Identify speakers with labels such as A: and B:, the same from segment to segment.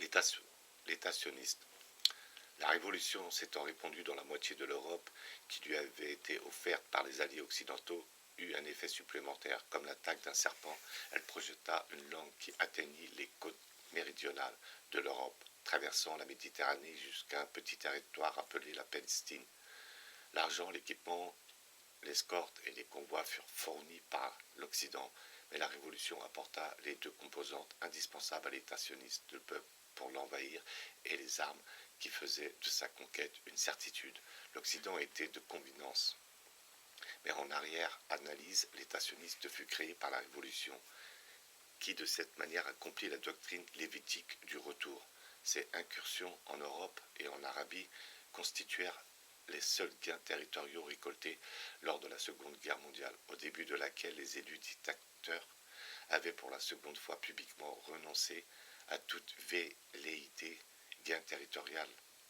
A: l'État, l'État sioniste. La révolution s'étant répandue dans la moitié de l'Europe qui lui avait été offerte par les alliés occidentaux eut un effet supplémentaire. Comme l'attaque d'un serpent, elle projeta une langue qui atteignit les côtes méridionales de l'Europe, traversant la Méditerranée jusqu'à un petit territoire appelé la Palestine. L'argent, l'équipement, l'escorte et les convois furent fournis par l'Occident, mais la Révolution apporta les deux composantes indispensables à l'État sioniste, le peuple pour l'envahir et les armes qui faisaient de sa conquête une certitude. L'Occident était de convenance. Mais en arrière-analyse, l'État sioniste fut créé par la Révolution, qui de cette manière accomplit la doctrine lévitique du retour. Ces incursions en Europe et en Arabie constituèrent les seuls gains territoriaux récoltés lors de la Seconde Guerre mondiale, au début de laquelle les élus dictateurs avaient pour la seconde fois publiquement renoncé à toute velléité gain territorial.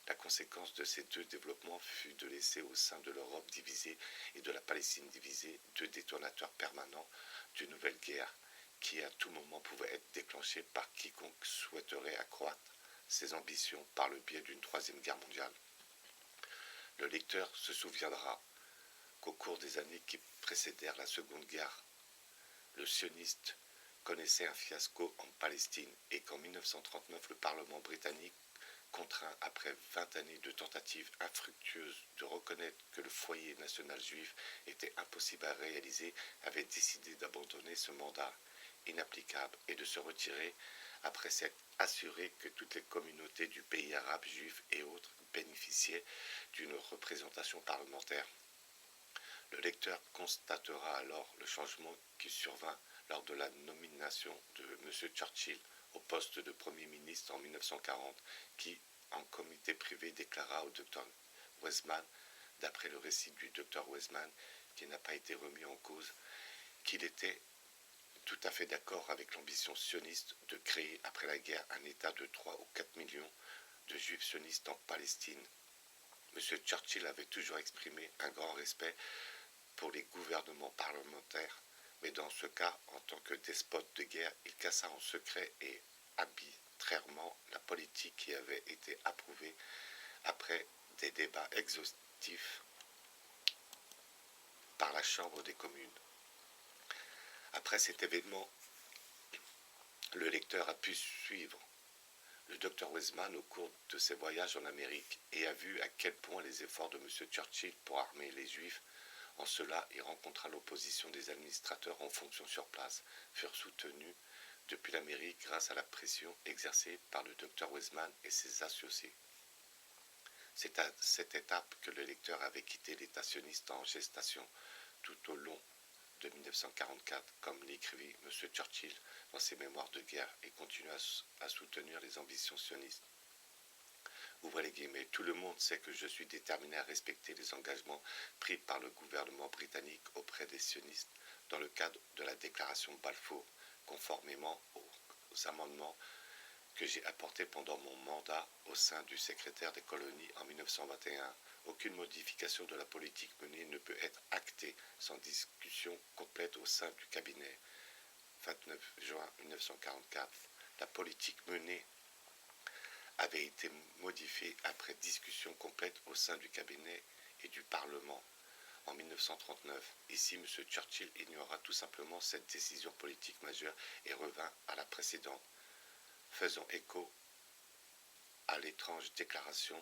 A: La conséquence de ces deux développements fut de laisser au sein de l'Europe divisée et de la Palestine divisée deux détonateurs permanents d'une nouvelle guerre qui à tout moment pouvait être déclenchée par quiconque souhaiterait accroître ses ambitions par le biais d'une troisième guerre mondiale. Le lecteur se souviendra qu'au cours des années qui précédèrent la Seconde Guerre, le sioniste connaissait un fiasco en Palestine et qu'en 1939, le Parlement britannique, contraint après 20 années de tentatives infructueuses de reconnaître que le foyer national juif était impossible à réaliser, avait décidé d'abandonner ce mandat inapplicable et de se retirer après s'être assuré que toutes les communautés du pays arabe, juifs et autres bénéficiaient d'une représentation parlementaire. Le lecteur constatera alors le changement qui survint lors de la nomination de M. Churchill au poste de Premier ministre en 1940, qui, en comité privé, déclara au Dr Weizmann, d'après le récit du Dr Weizmann, qui n'a pas été remis en cause, qu'il était tout à fait d'accord avec l'ambition sioniste de créer après la guerre un État de 3 ou 4 millions de juifs sionistes en Palestine. M. Churchill avait toujours exprimé un grand respect pour les gouvernements parlementaires, mais dans ce cas, en tant que despote de guerre, il cassa en secret et arbitrairement la politique qui avait été approuvée après des débats exhaustifs par la Chambre des communes. Après cet événement, le lecteur a pu suivre le Dr Weizmann au cours de ses voyages en Amérique et a vu à quel point les efforts de M. Churchill pour armer les Juifs, en cela il rencontra l'opposition des administrateurs en fonction sur place, furent soutenus depuis l'Amérique grâce à la pression exercée par le Dr Weizmann et ses associés. C'est à cette étape que le lecteur avait quitté l'État sioniste en gestation tout au long de 1944, comme l'écrivit M. Churchill dans ses mémoires de guerre, et continue à soutenir les ambitions sionistes. Ouvrez les guillemets, tout le monde sait que je suis déterminé à respecter les engagements pris par le gouvernement britannique auprès des sionistes dans le cadre de la déclaration Balfour, conformément aux amendements que j'ai apportés pendant mon mandat au sein du secrétaire des colonies en 1921. Aucune modification de la politique menée ne peut être actée sans discussion complète au sein du cabinet. 29 juin 1944. La politique menée avait été modifiée après discussion complète au sein du cabinet et du Parlement en 1939. Ici, M. Churchill ignora tout simplement cette décision politique majeure et revint à la précédente, faisant écho à l'étrange déclaration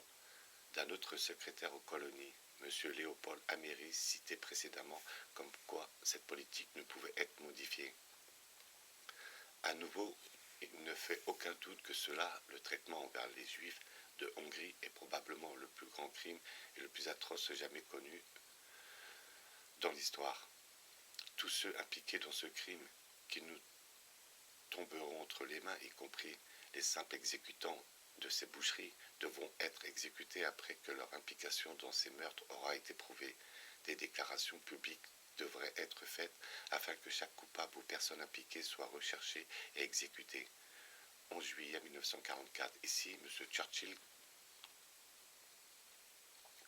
A: d'un autre secrétaire aux colonies, M. Léopold Améry, cité précédemment, comme quoi cette politique ne pouvait être modifiée. À nouveau, il ne fait aucun doute que cela, le traitement envers les Juifs de Hongrie, est probablement le plus grand crime et le plus atroce jamais connu dans l'histoire. Tous ceux impliqués dans ce crime qui nous tomberont entre les mains, y compris les simples exécutants de ces boucheries, devront être exécutés après que leur implication dans ces meurtres aura été prouvée. Des déclarations publiques devraient être faites afin que chaque coupable ou personne impliquée soit recherchée et exécutée. 11 juillet 1944, ici, M. Churchill,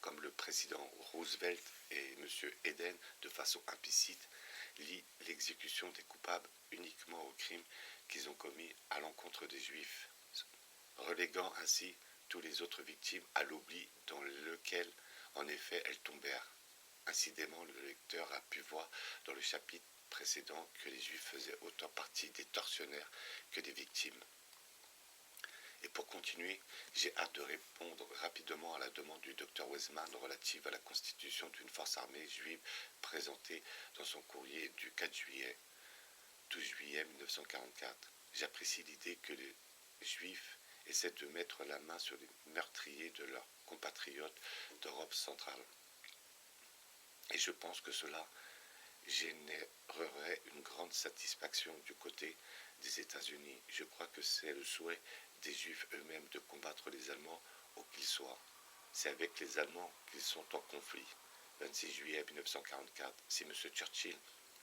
A: comme le président Roosevelt et M. Eden, de façon implicite, lie l'exécution des coupables uniquement aux crimes qu'ils ont commis à l'encontre des Juifs. reléguant ainsi tous les autres victimes à l'oubli dans lequel, en effet, elles tombèrent. Incidemment, le lecteur a pu voir dans le chapitre précédent que les Juifs faisaient autant partie des tortionnaires que des victimes. Et pour continuer, j'ai hâte de répondre rapidement à la demande du Dr Weizmann relative à la constitution d'une force armée juive présentée dans son courrier du 12 juillet 1944. J'apprécie l'idée que les Juifs essaient de mettre la main sur les meurtriers de leurs compatriotes d'Europe centrale. Et je pense que cela générerait une grande satisfaction du côté des États-Unis. Je crois que c'est le souhait des Juifs eux-mêmes de combattre les Allemands où qu'ils soient. C'est avec les Allemands qu'ils sont en conflit. 26 juillet 1944, si M. Churchill,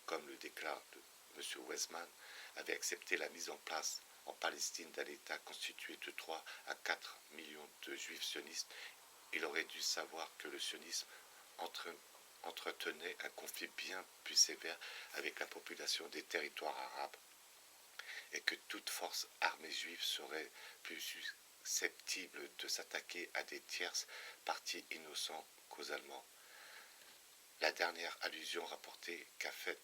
A: comme le déclare M. Weizmann, avait accepté la mise en place en Palestine d'un État constitué de 3 à 4 millions de Juifs sionistes, il aurait dû savoir que le sionisme entretenait un conflit bien plus sévère avec la population des territoires arabes et que toute force armée juive serait plus susceptible de s'attaquer à des tierces parties innocents qu'aux Allemands. La dernière allusion rapportée qu'a faite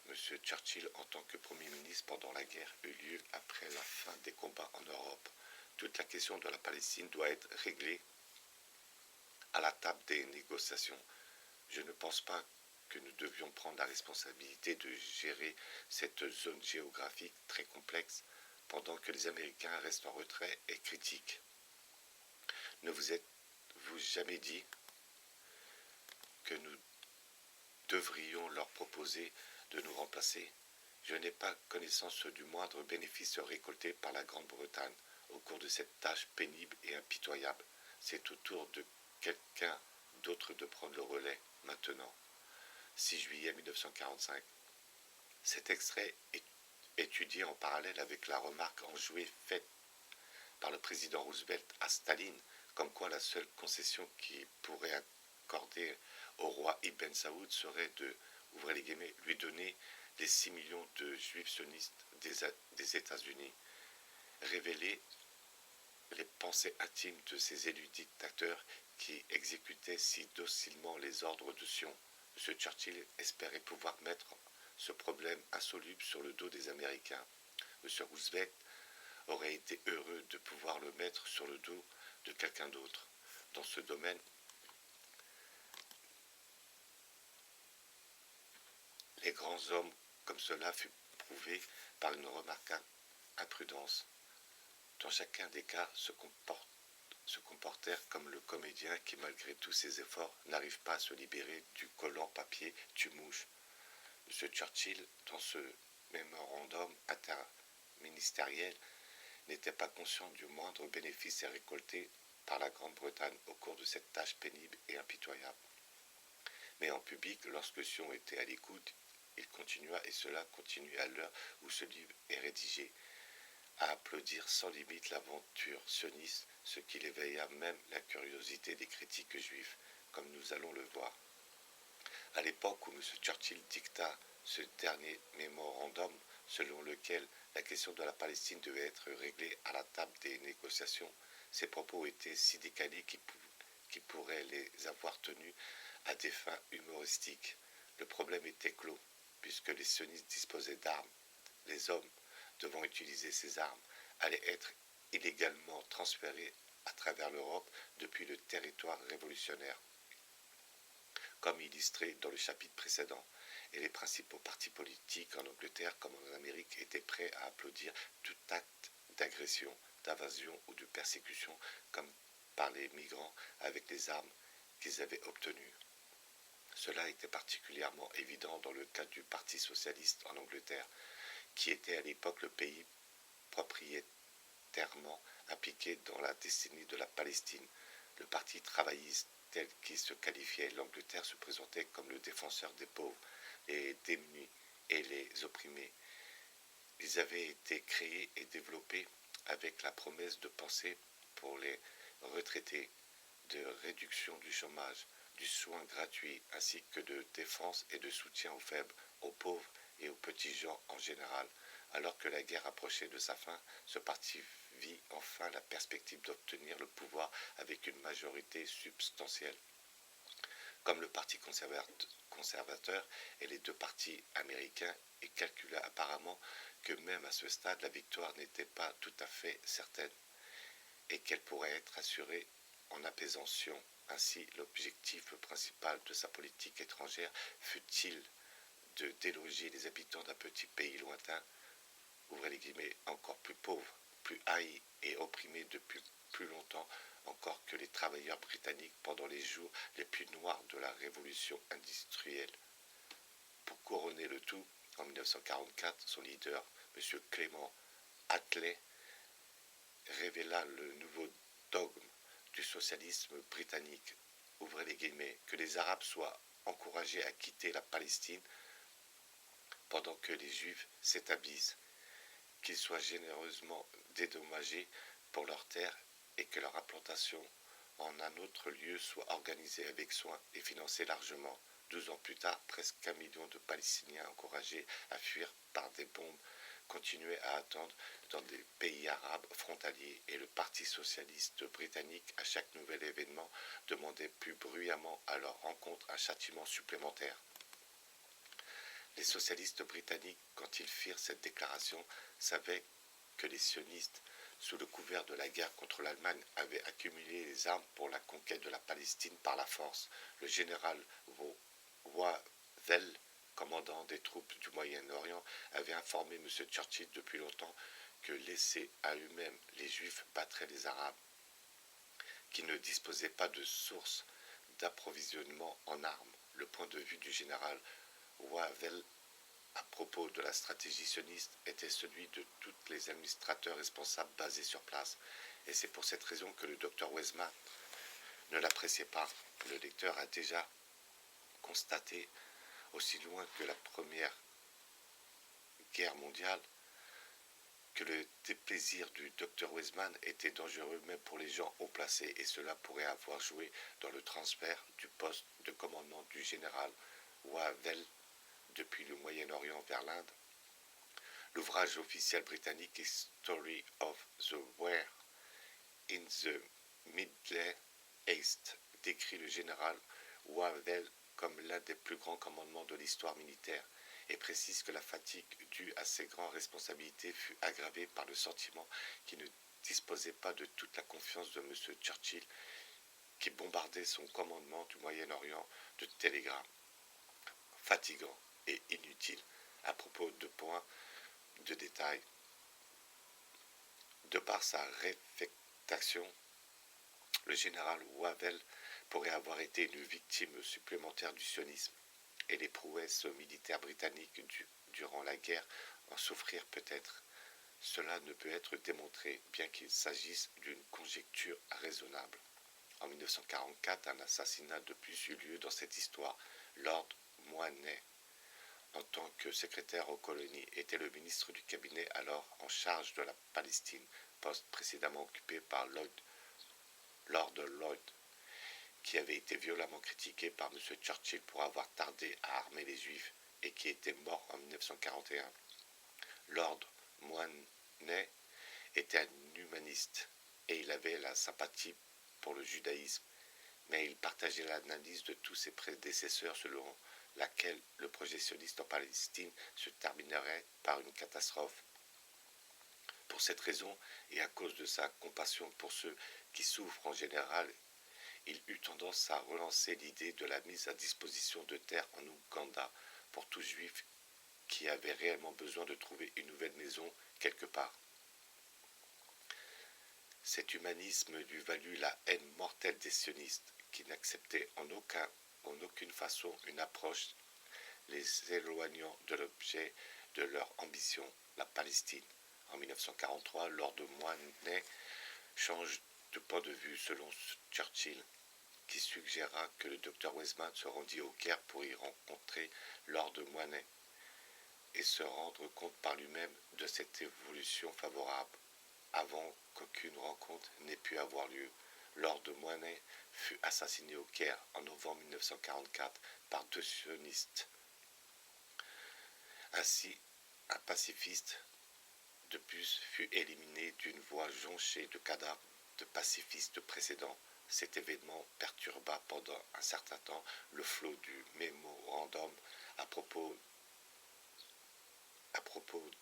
A: M. Churchill en tant que Premier ministre pendant la guerre eut lieu après la fin des combats en Europe. Toute la question de la Palestine doit être réglée à la table des négociations. Je ne pense pas que nous devions prendre la responsabilité de gérer cette zone géographique très complexe pendant que les Américains restent en retrait et critiquent. Ne vous êtes-vous jamais dit que nous devrions leur proposer de nous remplacer? Je n'ai pas connaissance du moindre bénéfice récolté par la Grande-Bretagne au cours de cette tâche pénible et impitoyable. C'est au tour de quelqu'un d'autre de prendre le relais maintenant. 6 juillet 1945. Cet extrait est étudié en parallèle avec la remarque enjouée faite par le président Roosevelt à Staline, comme quoi la seule concession qu'il pourrait accorder au roi Ibn Saoud serait de, ouvrez les guillemets, lui donner les 6 millions de juifs sionistes des États-Unis. Révéler les pensées intimes de ces élus dictateurs qui exécutaient si docilement les ordres de Sion. M. Churchill espérait pouvoir mettre ce problème insoluble sur le dos des Américains. M. Roosevelt aurait été heureux de pouvoir le mettre sur le dos de quelqu'un d'autre. Dans ce domaine, les grands hommes comme cela fut prouvé par une remarquable imprudence. Dans chacun des cas, se comportèrent comme le comédien qui, malgré tous ses efforts, n'arrive pas à se libérer du collant papier tue-mouche. M. Churchill, dans ce mémorandum interministériel, n'était pas conscient du moindre bénéfice récolté par la Grande-Bretagne au cours de cette tâche pénible et impitoyable. Mais en public, lorsque Sion était à l'écoute, il continua, et cela continue à l'heure où ce livre est rédigé, à applaudir sans limite l'aventure sioniste, ce qui éveilla même la curiosité des critiques juifs, comme nous allons le voir. À l'époque où M. Churchill dicta ce dernier mémorandum, selon lequel la question de la Palestine devait être réglée à la table des négociations, ses propos étaient si décalés qu'il pourrait les avoir tenus à des fins humoristiques. Le problème était clos, puisque les sionistes disposaient d'armes. Les hommes devant utiliser ces armes allaient être illégalement transférés à travers l'Europe depuis le territoire révolutionnaire, comme illustré dans le chapitre précédent, et les principaux partis politiques en Angleterre comme en Amérique étaient prêts à applaudir tout acte d'agression, d'invasion ou de persécution comme par les migrants avec les armes qu'ils avaient obtenues. Cela était particulièrement évident dans le cas du Parti socialiste en Angleterre, qui était à l'époque le pays propriétairement impliqué dans la destinée de la Palestine. Le Parti travailliste tel qu'il se qualifiait, l'Angleterre se présentait comme le défenseur des pauvres, les démunis et les opprimés. Ils avaient été créés et développés avec la promesse de penser pour les retraités, de réduction du chômage, du soin gratuit, ainsi que de défense et de soutien aux faibles, aux pauvres et aux petits gens en général. Alors que la guerre approchait de sa fin, ce parti vit enfin la perspective d'obtenir le pouvoir avec une majorité substantielle. Comme le Parti conservateur et les deux partis américains, et calcula apparemment que même à ce stade la victoire n'était pas tout à fait certaine et qu'elle pourrait être assurée en apaisant Sion. Ainsi, l'objectif principal de sa politique étrangère fut-il de déloger les habitants d'un petit pays lointain, ouvrez les guillemets, encore plus pauvre, plus haï et opprimé depuis plus longtemps encore que les travailleurs britanniques pendant les jours les plus noirs de la révolution industrielle. Pour couronner le tout, en 1944, son leader, M. Clément Attlee, révéla le nouveau dogme du socialisme britannique, ouvrez les guillemets, que les Arabes soient encouragés à quitter la Palestine pendant que les Juifs s'établissent, qu'ils soient généreusement dédommagés pour leurs terres et que leur implantation en un autre lieu soit organisée avec soin et financée largement. 12 ans plus tard, presque 1 million de Palestiniens encouragés à fuir par des bombes continuaient à attendre dans des pays arabes frontaliers et le Parti socialiste britannique, à chaque nouvel événement, demandait plus bruyamment à leur rencontre un châtiment supplémentaire. Les socialistes britanniques, quand ils firent cette déclaration, savaient que les sionistes, sous le couvert de la guerre contre l'Allemagne, avaient accumulé les armes pour la conquête de la Palestine par la force. Le général Wavel, commandant des troupes du Moyen-Orient, avait informé M. Churchill depuis longtemps que laissés à eux-mêmes, les Juifs battraient les Arabes, qui ne disposaient pas de sources d'approvisionnement en armes. Le point de vue du général Wavel à propos de la stratégie sioniste était celui de tous les administrateurs responsables basés sur place. Et c'est pour cette raison que le Dr Weizmann ne l'appréciait pas. Le lecteur a déjà constaté, aussi loin que la Première Guerre mondiale, que le déplaisir du Dr Weizmann était dangereux même pour les gens haut placés, et cela pourrait avoir joué dans le transfert du poste de commandement du général Wavel depuis le Moyen-Orient vers l'Inde. L'ouvrage officiel britannique History of the War in the Middle East décrit le général Wavel comme l'un des plus grands commandements de l'histoire militaire et précise que la fatigue due à ses grandes responsabilités fut aggravée par le sentiment qu'il ne disposait pas de toute la confiance de M. Churchill, qui bombardait son commandement du Moyen-Orient de télégrammes fatigants et inutiles à propos de points de détail. De par sa réfectation, le général Wavel pourrait avoir été une victime supplémentaire du sionisme, et les prouesses militaires britanniques durant la guerre en souffrirent peut-être. Cela ne peut être démontré, bien qu'il s'agisse d'une conjecture raisonnable. En 1944, un assassinat de plus eut lieu dans cette histoire. Lord Moynet, en tant que secrétaire aux colonies, était le ministre du cabinet alors en charge de la Palestine, poste précédemment occupé par Lord Lloyd, qui avait été violemment critiqué par M. Churchill pour avoir tardé à armer les Juifs et qui était mort en 1941. Lord Moynet était un humaniste et il avait la sympathie pour le judaïsme, mais il partageait l'analyse de tous ses prédécesseurs selon laquelle le projet sioniste en Palestine se terminerait par une catastrophe. Pour cette raison, et à cause de sa compassion pour ceux qui souffrent en général, il eut tendance à relancer l'idée de la mise à disposition de terres en Ouganda pour tout juif qui avait réellement besoin de trouver une nouvelle maison quelque part. Cet humanisme lui valut la haine mortelle des sionistes, qui n'acceptaient en aucune façon une approche les éloignant de l'objet de leur ambition, la Palestine. En 1943, Lord Moynet change de point de vue selon Churchill, qui suggéra que le Dr Weizmann se rendit au Caire pour y rencontrer Lord Moynet et se rendre compte par lui-même de cette évolution favorable, avant qu'aucune rencontre n'ait pu avoir lieu. Lord Moynet fut assassiné au Caire en novembre 1944 par deux sionistes. Ainsi, un pacifiste de plus fut éliminé d'une voie jonchée de cadavres de pacifistes précédents. Cet événement perturba pendant un certain temps le flot du mémorandum à propos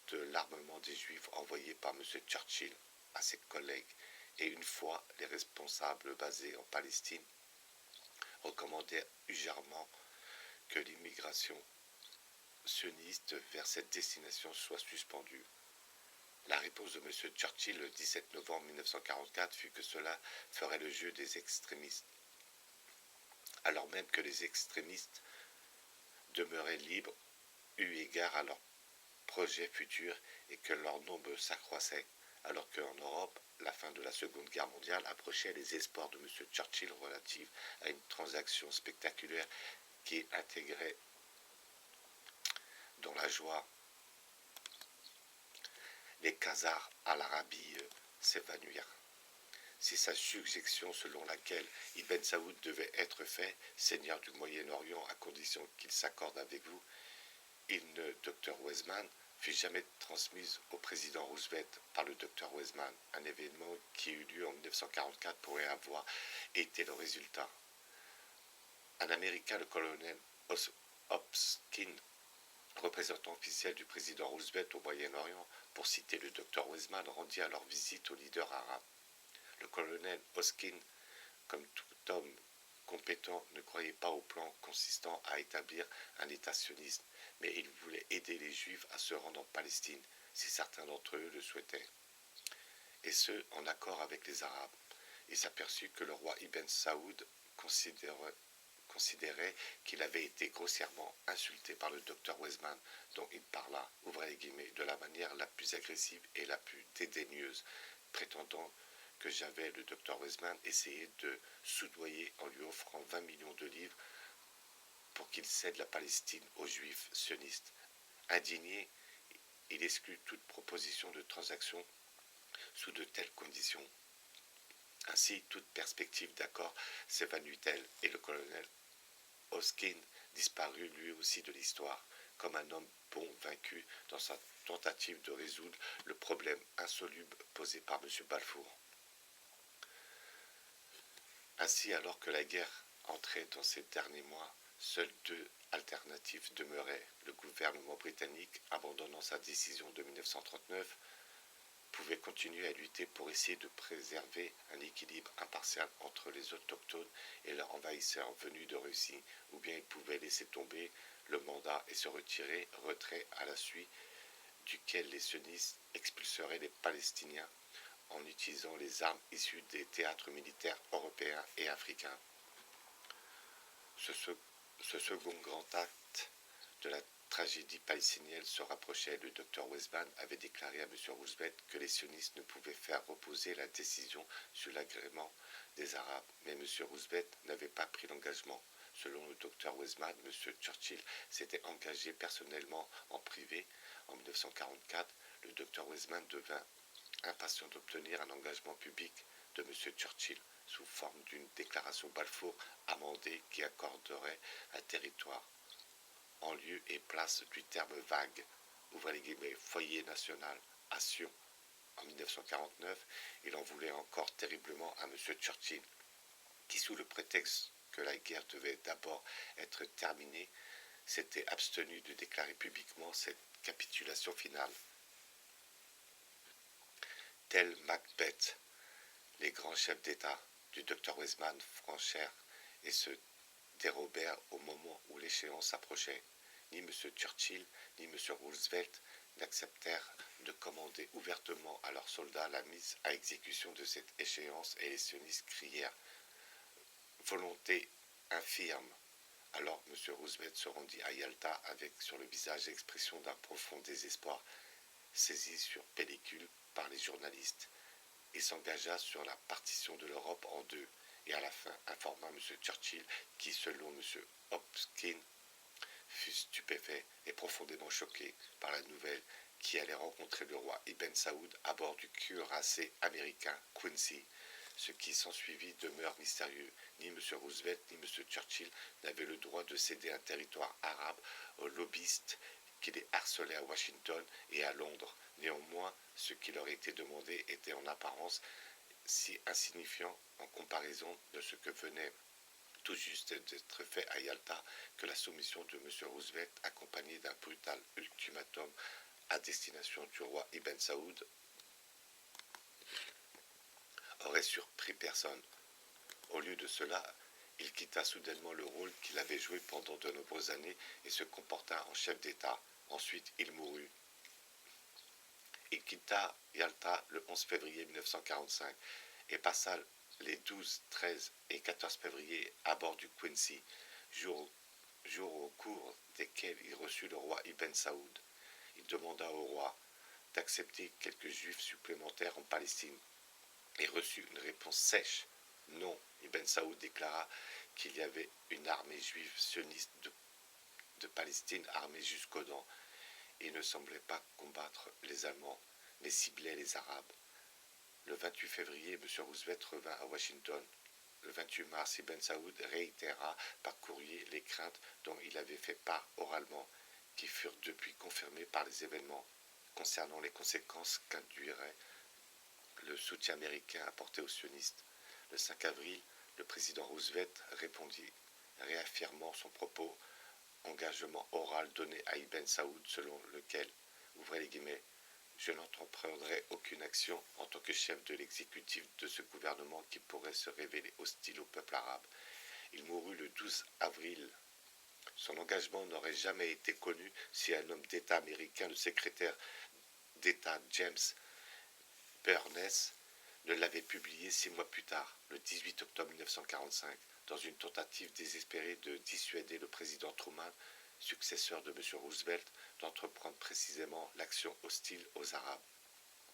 A: de l'armement des Juifs envoyé par M. Churchill à ses collègues, et une fois les responsables basés en Palestine recommandèrent légèrement que l'immigration sioniste vers cette destination soit suspendue. La réponse de M. Churchill le 17 novembre 1944 fut que cela ferait le jeu des extrémistes, alors même que les extrémistes demeuraient libres eu égard à leurs projets futurs et que leur nombre s'accroissait, alors qu'en Europe, la fin de la Seconde Guerre mondiale approchait. Les espoirs de M. Churchill relatifs à une transaction spectaculaire qui intégrait dans la joie les Khazars à l'Arabie s'évanouirent. Si sa suggestion selon laquelle Ibn Saoud devait être fait seigneur du Moyen-Orient à condition qu'il s'accorde avec vous, Dr. Weizmann, fut jamais transmise au président Roosevelt par le Dr. Weizmann. Un événement qui eut lieu en 1944 pourrait avoir été le résultat. Un Américain, le colonel Hopkins, représentant officiel du président Roosevelt au Moyen-Orient, pour citer le Dr. Weizmann, rendit alors visite au leader arabe. Le colonel Hopkins, comme tout homme compétent, ne croyait pas au plan consistant à établir un État sioniste, mais il voulait aider les Juifs à se rendre en Palestine, si certains d'entre eux le souhaitaient, et ce, en accord avec les Arabes. Il s'aperçut que le roi Ibn Saoud considérait qu'il avait été grossièrement insulté par le docteur Weizmann, dont il parla, ouvrez les guillemets, de la manière la plus agressive et la plus dédaigneuse, prétendant que j'avais, le docteur Weizmann, essayé de soudoyer en lui offrant 20 millions de livres pour qu'il cède la Palestine aux Juifs sionistes. Indigné, il exclut toute proposition de transaction sous de telles conditions. Ainsi, toute perspective d'accord s'évanouit-elle et le colonel Hopkins disparut lui aussi de l'histoire, comme un homme bon vaincu dans sa tentative de résoudre le problème insoluble posé par M. Balfour. Ainsi, alors que la guerre entrait dans ces derniers mois, seules deux alternatives demeuraient. Le gouvernement britannique, abandonnant sa décision de 1939, pouvait continuer à lutter pour essayer de préserver un équilibre impartial entre les autochtones et leurs envahisseurs venus de Russie, ou bien il pouvait laisser tomber le mandat et se retirer, retrait à la suite duquel les sionistes expulseraient les Palestiniens en utilisant les armes issues des théâtres militaires européens et africains. Ce second grand acte de la tragédie palestinienne se rapprochait. Le docteur Weizmann avait déclaré à M. Roosevelt que les sionistes ne pouvaient faire reposer la décision sur l'agrément des Arabes. Mais M. Roosevelt n'avait pas pris l'engagement. Selon le docteur Weizmann, M. Churchill s'était engagé personnellement en privé. En 1944, le docteur Weizmann devint impatient d'obtenir un engagement public de M. Churchill sous forme d'une déclaration Balfour amendée qui accorderait un territoire en lieu et place du terme vague, ouvrez les guillemets, foyer national à Sion. En 1949, il en voulait encore terriblement à M. Churchill, qui sous le prétexte que la guerre devait d'abord être terminée, s'était abstenu de déclarer publiquement cette capitulation finale. Tel Macbeth, les grands chefs d'État du Dr. Weizmann franchirent et se dérobèrent au moment où l'échéance approchait. Ni M. Churchill ni M. Roosevelt n'acceptèrent de commander ouvertement à leurs soldats la mise à exécution de cette échéance et les sionistes crièrent « Volonté infirme ». Alors M. Roosevelt se rendit à Yalta avec sur le visage l'expression d'un profond désespoir, saisi sur pellicule par les journalistes, et s'engagea sur la partition de l'Europe en deux, et à la fin informa M. Churchill qui, selon M. Hopkins, fut stupéfait et profondément choqué par la nouvelle qui allait rencontrer le roi Ibn Saoud à bord du cuirassé américain Quincy. Ce qui s'ensuivit demeure mystérieux. Ni M. Roosevelt ni M. Churchill n'avaient le droit de céder un territoire arabe aux lobbyistes qui les harcelaient à Washington et à Londres, Néanmoins, ce qui leur était demandé était en apparence si insignifiant en comparaison de ce que venait tout juste d'être fait à Yalta que la soumission de M. Roosevelt, accompagnée d'un brutal ultimatum à destination du roi Ibn Saoud, aurait surpris personne. Au lieu de cela, il quitta soudainement le rôle qu'il avait joué pendant de nombreuses années et se comporta en chef d'État. Ensuite, il mourut. Il quitta Yalta le 11 février 1945 et passa les 12, 13 et 14 février à bord du Quincy, jour au cours desquels il reçut le roi Ibn Saoud. Il demanda au roi d'accepter quelques juifs supplémentaires en Palestine et reçut une réponse sèche. Non, Ibn Saoud déclara qu'il y avait une armée juive sioniste de Palestine armée jusqu'aux dents. Il ne semblait pas combattre les Allemands, mais ciblait les Arabes. Le 28 février, M. Roosevelt revint à Washington. Le 28 mars, Ibn Saoud réitéra par courrier les craintes dont il avait fait part oralement, qui furent depuis confirmées par les événements, concernant les conséquences qu'induirait le soutien américain apporté aux sionistes. Le 5 avril, le président Roosevelt répondit, réaffirmant son propos, engagement oral donné à Ibn Saoud selon lequel, ouvrez les guillemets, je n'entreprendrai aucune action en tant que chef de l'exécutif de ce gouvernement qui pourrait se révéler hostile au peuple arabe. Il mourut le 12 avril. Son engagement n'aurait jamais été connu si un homme d'État américain, le secrétaire d'État James Burness, ne l'avait publié 6 mois plus tard, le 18 octobre 1945, dans une tentative désespérée de dissuader le président Truman, successeur de M. Roosevelt, d'entreprendre précisément l'action hostile aux Arabes,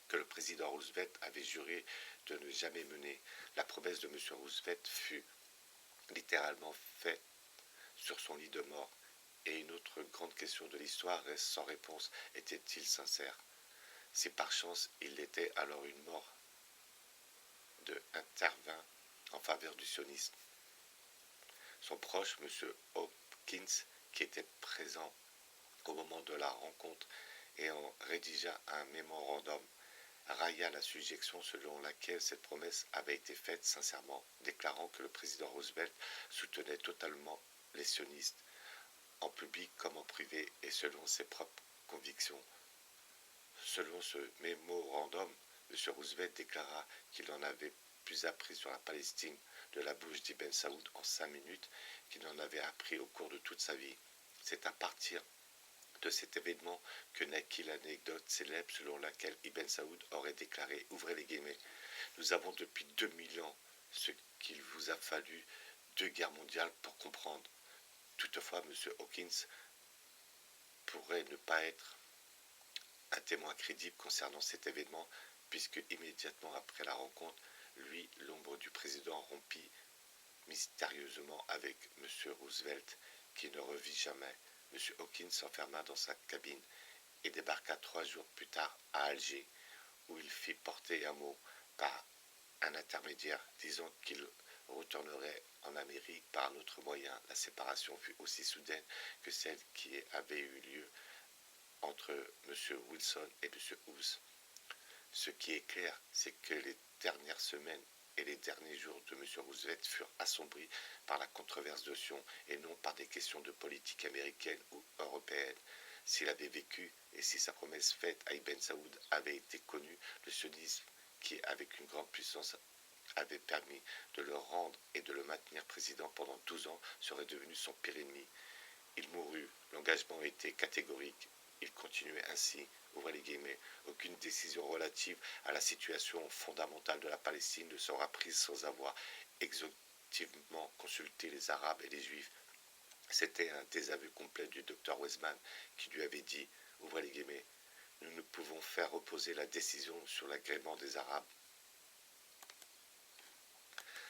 A: que le président Roosevelt avait juré de ne jamais mener. La promesse de M. Roosevelt fut littéralement faite sur son lit de mort, et une autre grande question de l'histoire reste sans réponse. Était-il sincère? Si par chance il l'était, alors une mort intervint en faveur du sionisme. Son proche, M. Hopkins, qui était présent au moment de la rencontre et en rédigea un mémorandum, railla la suggestion selon laquelle cette promesse avait été faite sincèrement, déclarant que le président Roosevelt soutenait totalement les sionistes, en public comme en privé et selon ses propres convictions. Selon ce mémorandum, M. Roosevelt déclara qu'il en avait plus appris sur la Palestine de la bouche d'Ibn Saoud en 5 minutes qu'il n'en avait appris au cours de toute sa vie. C'est à partir de cet événement que naquit l'anecdote célèbre selon laquelle Ibn Saoud aurait déclaré, ouvrez les guillemets, nous avons depuis 2000 ans ce qu'il vous a fallu 2 guerres mondiales pour comprendre. Toutefois, M. Hawkins pourrait ne pas être un témoin crédible concernant cet événement, puisque immédiatement après la rencontre, lui, l'ombre du président rompit mystérieusement avec M. Roosevelt, qui ne revit jamais. M. Hawkins s'enferma dans sa cabine et débarqua 3 jours plus tard à Alger, où il fit porter un mot par un intermédiaire, disant qu'il retournerait en Amérique par un autre moyen. La séparation fut aussi soudaine que celle qui avait eu lieu entre M. Wilson et M. House. Ce qui est clair, c'est que les dernières semaines et les derniers jours de M. Roosevelt furent assombris par la controverse de Sion et non par des questions de politique américaine ou européenne. S'il avait vécu et si sa promesse faite à Ibn Saoud avait été connue, le sionisme, qui avec une grande puissance avait permis de le rendre et de le maintenir président pendant 12 ans, serait devenu son pire ennemi. Il mourut, l'engagement était catégorique. Il continuait ainsi, ouvrez les guillemets, aucune décision relative à la situation fondamentale de la Palestine ne sera prise sans avoir exhaustivement consulté les Arabes et les Juifs. C'était un désaveu complet du docteur Weizmann qui lui avait dit, ouvrez les guillemets, nous ne pouvons faire reposer la décision sur l'agrément des Arabes.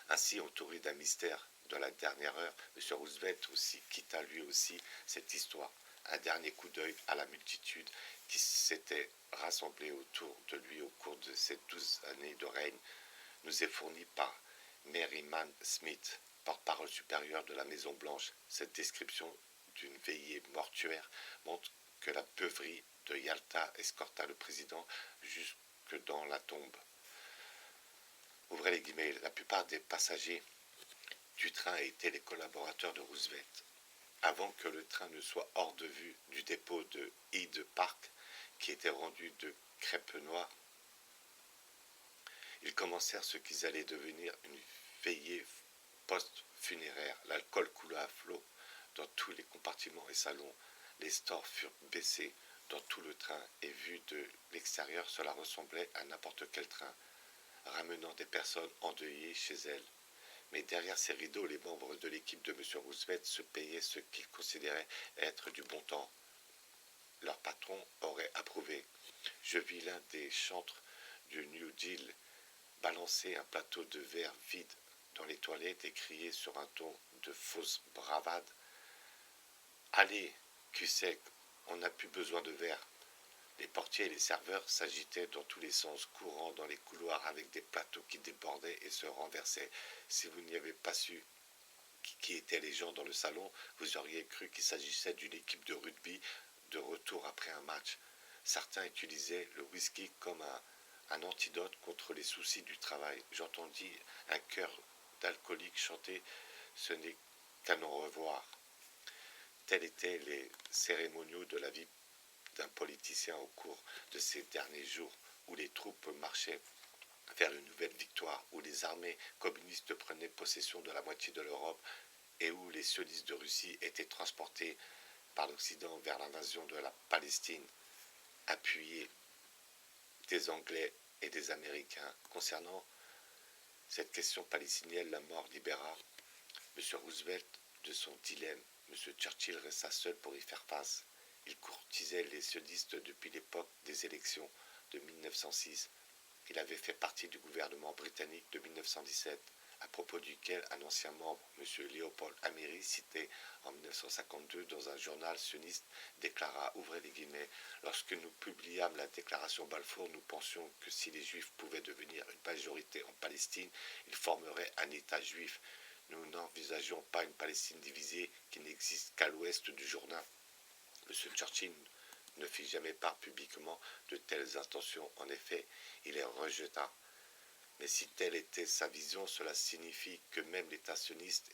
A: Ainsi, entouré d'un mystère de la dernière heure, M. Roosevelt aussi quitta lui aussi cette histoire. Un dernier coup d'œil à la multitude qui s'était rassemblée autour de lui au cours de ces 12 années de règne nous est fourni par Mary Mann Smith, porte-parole supérieure de la Maison-Blanche. Cette description d'une veillée mortuaire montre que la beuverie de Yalta escorta le président jusque dans la tombe. Ouvrez les guillemets, la plupart des passagers du train étaient les collaborateurs de Roosevelt. Avant que le train ne soit hors de vue du dépôt de Hyde Park, qui était rendu de crêpe noire, ils commencèrent ce qu'ils allaient devenir une veillée post-funéraire. L'alcool coula à flot dans tous les compartiments et salons. Les stores furent baissés dans tout le train et vu de l'extérieur, cela ressemblait à n'importe quel train, ramenant des personnes endeuillées chez elles. Mais derrière ces rideaux, les membres de l'équipe de M. Roosevelt se payaient ce qu'ils considéraient être du bon temps. Leur patron aurait approuvé. Je vis l'un des chantres du New Deal balancer un plateau de verre vide dans les toilettes et crier sur un ton de fausse bravade. « Allez, cul-sec, on n'a plus besoin de verre. » Les portiers et les serveurs s'agitaient dans tous les sens, courant dans les couloirs avec des plateaux qui débordaient et se renversaient. Si vous n'y avez pas su qui étaient les gens dans le salon, vous auriez cru qu'il s'agissait d'une équipe de rugby de retour après un match. Certains utilisaient le whisky comme un antidote contre les soucis du travail. J'entendis un chœur d'alcooliques chanter « Ce n'est qu'à non revoir ». Tels étaient les cérémoniaux de la vie d'un politicien au cours de ces derniers jours où les troupes marchaient vers une nouvelle victoire, où les armées communistes prenaient possession de la moitié de l'Europe et où les sionistes de Russie étaient transportés par l'Occident vers l'invasion de la Palestine, appuyés des Anglais et des Américains. Concernant cette question palestinienne, la mort libéra M. Roosevelt de son dilemme. M. Churchill resta seul pour y faire face. Il courtisait les sionistes depuis l'époque des élections de 1906. Il avait fait partie du gouvernement britannique de 1917, à propos duquel un ancien membre, M. Léopold Amery, cité en 1952 dans un journal sioniste, déclara, ouvrez les guillemets, « Lorsque nous publiâmes la déclaration Balfour, nous pensions que si les Juifs pouvaient devenir une majorité en Palestine, ils formeraient un État juif. Nous n'envisageons pas une Palestine divisée qui n'existe qu'à l'ouest du Jourdain. » M. Churchill ne fit jamais part publiquement de telles intentions. En effet, il les rejeta. Mais si telle était sa vision, cela signifie que même l'État sioniste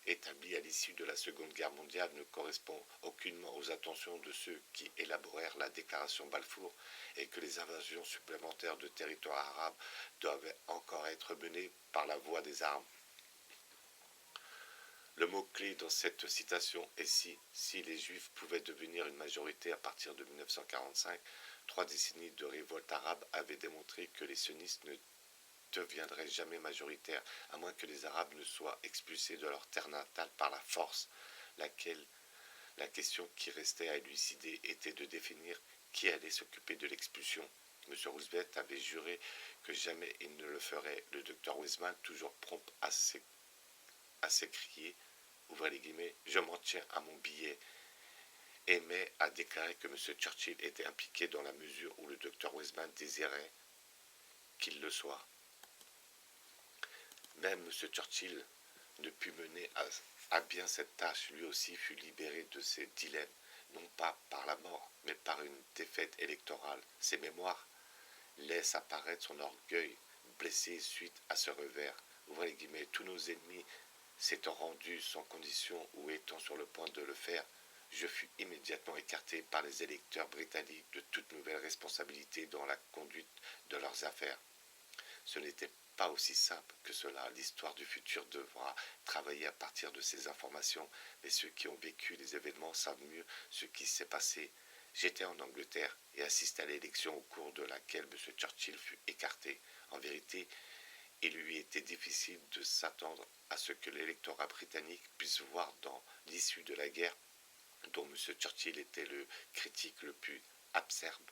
A: établi à l'issue de la Seconde Guerre mondiale ne correspond aucunement aux intentions de ceux qui élaborèrent la déclaration Balfour et que les invasions supplémentaires de territoires arabes doivent encore être menées par la voie des armes. Le mot-clé dans cette citation est si les Juifs pouvaient devenir une majorité à partir de 1945, 3 décennies de révolte arabe avaient démontré que les sionistes ne deviendraient jamais majoritaires, à moins que les Arabes ne soient expulsés de leur terre natale par la force. La question qui restait à élucider était de définir qui allait s'occuper de l'expulsion. M. Roosevelt avait juré que jamais il ne le ferait. Le docteur Weizmann, toujours prompt à s'écrier, ouvrez les guillemets, je m'en tiens à mon billet, aimait à déclarer que M. Churchill était impliqué dans la mesure où le docteur Weizmann désirait qu'il le soit. Même M. Churchill ne put mener à bien cette tâche. Lui aussi fut libéré de ses dilemmes, non pas par la mort, mais par une défaite électorale. Ses mémoires laissent apparaître son orgueil blessé suite à ce revers. Ouvrez les guillemets, tous nos ennemis s'étant rendus sans condition ou étant sur le point de le faire, je fus immédiatement écarté par les électeurs britanniques de toute nouvelle responsabilité dans la conduite de leurs affaires. Ce n'était pas aussi simple que cela. L'histoire du futur devra travailler à partir de ces informations, mais ceux qui ont vécu les événements savent mieux ce qui s'est passé. J'étais en Angleterre et assistais à l'élection au cours de laquelle M. Churchill fut écarté. En vérité, il lui était difficile de s'attendre à ce que l'électorat britannique puisse voir dans l'issue de la guerre, dont M. Churchill était le critique le plus acerbe,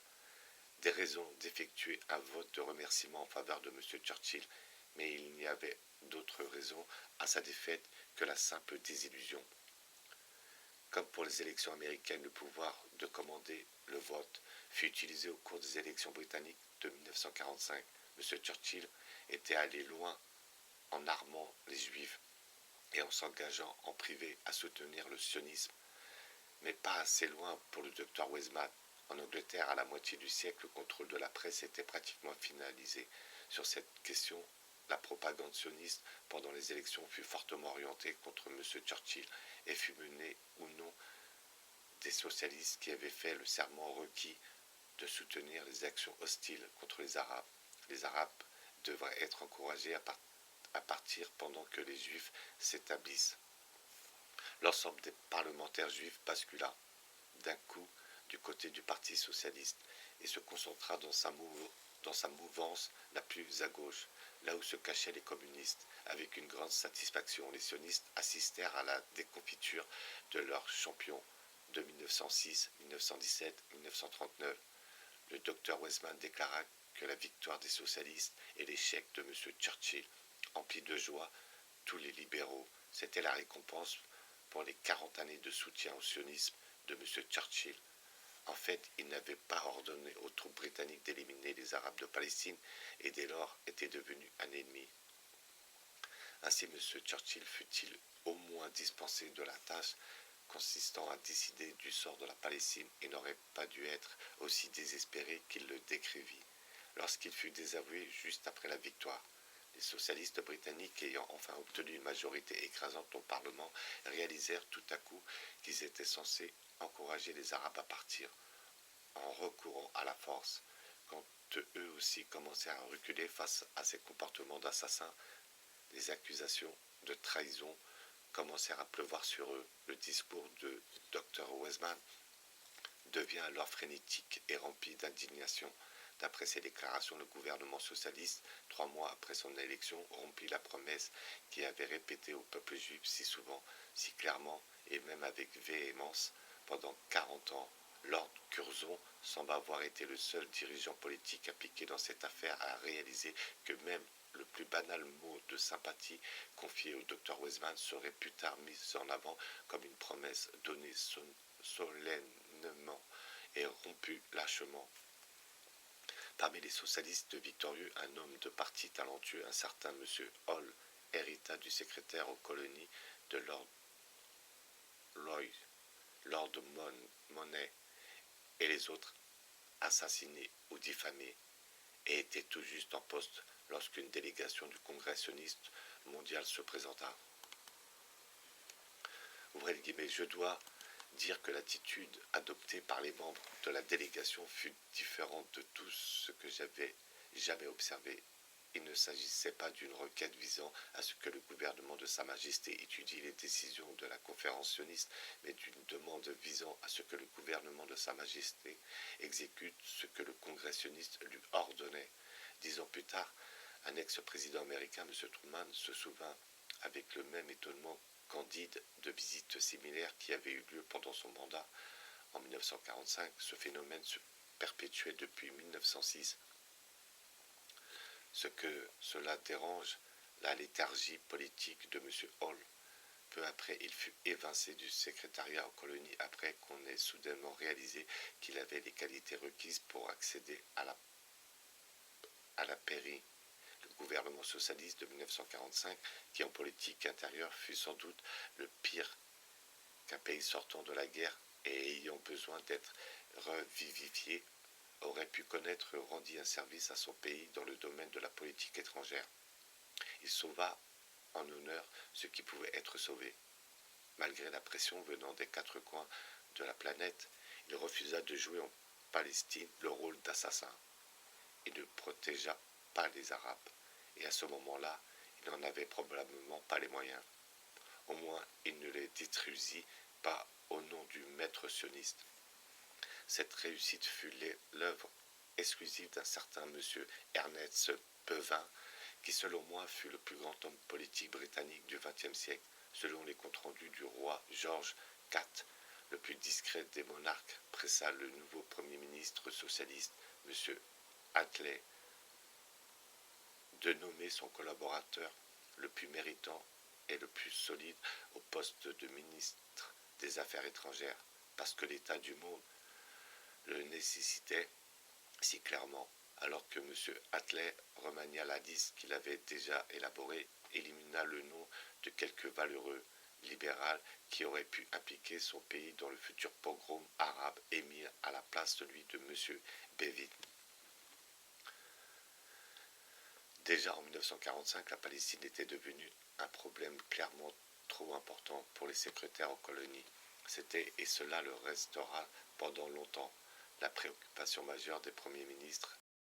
A: des raisons d'effectuer un vote de remerciement en faveur de M. Churchill, mais il n'y avait d'autre raison à sa défaite que la simple désillusion. Comme pour les élections américaines, le pouvoir de commander le vote fut utilisé au cours des élections britanniques de 1945. M. Churchill était allé loin en armant les Juifs et en s'engageant en privé à soutenir le sionisme, mais pas assez loin pour le docteur Weizmann. En Angleterre, à la moitié du siècle, le contrôle de la presse était pratiquement finalisé. Sur cette question, la propagande sioniste pendant les élections fut fortement orientée contre M. Churchill et fut menée ou non des socialistes qui avaient fait le serment requis de soutenir les actions hostiles contre les Arabes. Les Arabes devraient être encouragés à partir pendant que les Juifs s'établissent. L'ensemble des parlementaires juifs bascula d'un coup du côté du Parti socialiste et se concentra dans sa mouvance la plus à gauche, là où se cachaient les communistes. Avec une grande satisfaction, les sionistes assistèrent à la déconfiture de leurs champions de 1906, 1917, 1939. Le docteur Weizmann déclara que la victoire des socialistes et l'échec de M. Churchill emplit de joie tous les libéraux. C'était la récompense pour les 40 années de soutien au sionisme de M. Churchill. En fait, il n'avait pas ordonné aux troupes britanniques d'éliminer les Arabes de Palestine et dès lors était devenu un ennemi. Ainsi, M. Churchill fut-il au moins dispensé de la tâche consistant à décider du sort de la Palestine et n'aurait pas dû être aussi désespéré qu'il le décrivit lorsqu'il fut désavoué juste après la victoire. Les socialistes britanniques, ayant enfin obtenu une majorité écrasante au Parlement, réalisèrent tout à coup qu'ils étaient censés encourager les Arabes à partir en recourant à la force. Quand eux aussi commencèrent à reculer face à ces comportements d'assassins, les accusations de trahison commencèrent à pleuvoir sur eux. Le discours de Dr. Weizmann devient alors frénétique et rempli d'indignation. D'après ses déclarations, le gouvernement socialiste, 3 mois après son élection, rompit la promesse qu'il avait répétée au peuple juif si souvent, si clairement et même avec véhémence pendant 40 ans. Lord Curzon semble avoir été le seul dirigeant politique impliqué dans cette affaire à réaliser que même le plus banal mot de sympathie confié au Dr. Weizmann serait plus tard mis en avant comme une promesse donnée solennellement et rompue lâchement. Parmi les socialistes victorieux, un homme de parti talentueux, un certain M. Hall, hérita du secrétaire aux colonies de Lord Monnet, et les autres assassinés ou diffamés, et était tout juste en poste lorsqu'une délégation du Congrès sioniste mondial se présenta. Ouvrez le guillemets, je dois dire que l'attitude adoptée par les membres de la délégation fut différente de tout ce que j'avais jamais observé. Il ne s'agissait pas d'une requête visant à ce que le gouvernement de Sa Majesté étudie les décisions de la conférence sioniste, mais d'une demande visant à ce que le gouvernement de Sa Majesté exécute ce que le Congrès sioniste lui ordonnait. 10 ans plus tard, un ex-président américain, M. Truman, se souvint avec le même étonnement candide de visites similaires qui avaient eu lieu pendant son mandat. En 1945, ce phénomène se perpétuait depuis 1906. Ce que cela dérange, la léthargie politique de M. Hall. Peu après, il fut évincé du secrétariat aux colonies après qu'on ait soudainement réalisé qu'il avait les qualités requises pour accéder à la pairie. Le gouvernement socialiste de 1945, qui en politique intérieure fut sans doute le pire qu'un pays sortant de la guerre et ayant besoin d'être revivifié, aurait pu connaître rendit un service à son pays dans le domaine de la politique étrangère. Il sauva en honneur ce qui pouvait être sauvé. Malgré la pression venant des 4 coins de la planète, il refusa de jouer en Palestine le rôle d'assassin. Il ne protégea pas les Arabes, et à ce moment-là, il n'en avait probablement pas les moyens. Au moins, il ne les détruisit pas au nom du maître sioniste. Cette réussite fut l'œuvre exclusive d'un certain monsieur Ernest Pevin, qui selon moi fut le plus grand homme politique britannique du XXe siècle, selon les comptes rendus du roi George IV. Le plus discret des monarques pressa le nouveau Premier ministre socialiste, M. Attlee, de nommer son collaborateur le plus méritant et le plus solide au poste de ministre des Affaires étrangères, parce que l'état du monde le nécessitait si clairement, alors que M. Attlee remania la liste qu'il avait déjà élaborée, élimina le nom de quelques valeureux, libéral qui aurait pu impliquer son pays dans le futur pogrom arabe émis à la place celui de M. Bevin. Déjà en 1945, la Palestine était devenue un problème clairement trop important pour les secrétaires aux colonies. C'était, et cela le restera pendant longtemps, la préoccupation majeure des premiers ministres